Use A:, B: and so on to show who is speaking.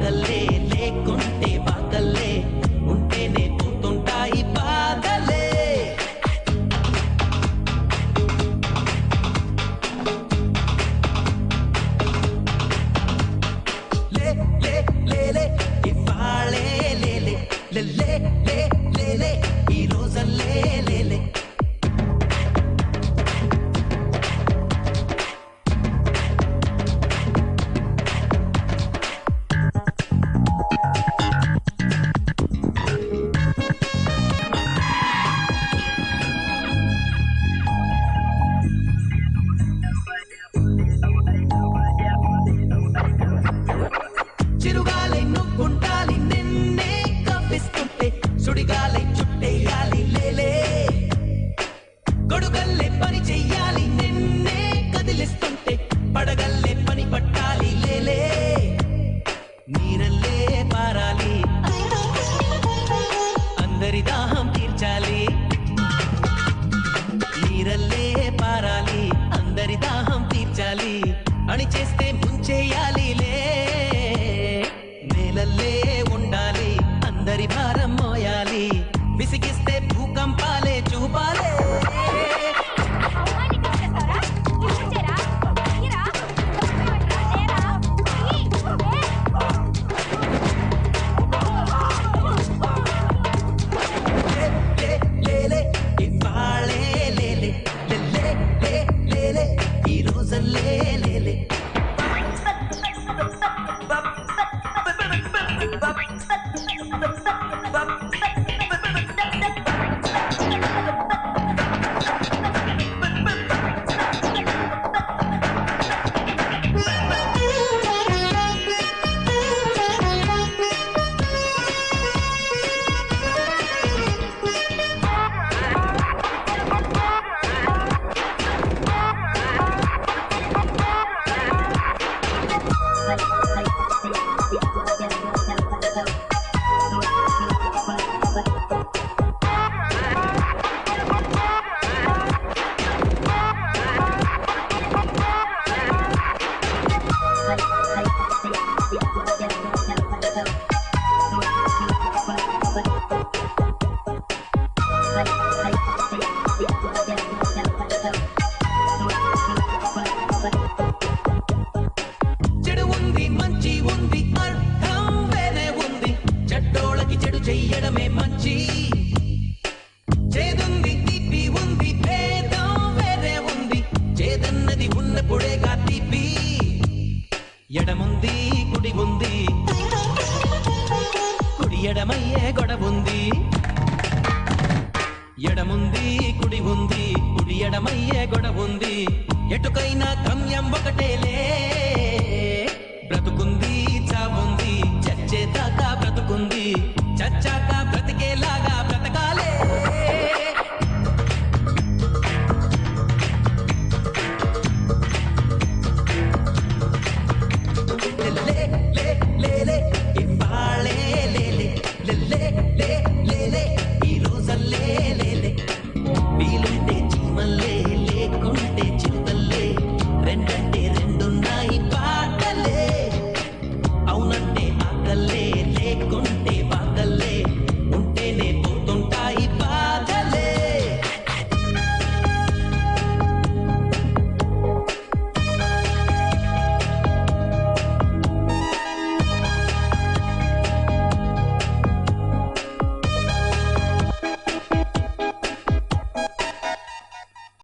A: పగల్లే లేకుంటే పగల్లే ఉంటేనే పోతుంటాయి బాధలే లే లే లే లే ఇవాళే లే లే లే లే లే లే ఈ రోజల్లే లే లే చిరుగాలై నువ్వుండాలి నిన్నే కవ్విస్తుంటే సుడిగాలై చుట్టేయాలి లేలే గొడుగల్లే పని చెయ్యాలి నిన్నే కదిలిస్తుంటే పడగల్లే పని పట్టాలి లేలే నీరల్లే పారాలి అందరి దాహం తీర్చాలి నీరల్లే పారాలి అందరి దాహం తీర్చాలి అని చేస్తే ముంచేయాలి లే నేలల్లే ఉండాలి అందరి భారం మోయాలి విసిగిస్తే భూకంపాలే చూపాలే ఇవాళే లేలే లేలే ఈ రోజల్లే లేలే చెడు ఉంది మంచి ఉంది అర్థం వేరే ఉంది చెడ్డోళ్ళకి చెడు చెయ్యడమే మంచి చేదుంది తీపి ఉంది భేదం వేరే ఉంది చేదన్నది ఉన్నప్పుడేగా తీపి ఎడముంది కుడి ఉంది కుడి ఎడమయ్యే గొడవుంది ఎడముంది కుడి ఉంది కుడి ఎడమయ్యే గొడవుంది ఎటుకైనా గమ్యం ఒకటేలే బ్రతుకుంది చావుంది చచ్చేదాకా బ్రతుకుంది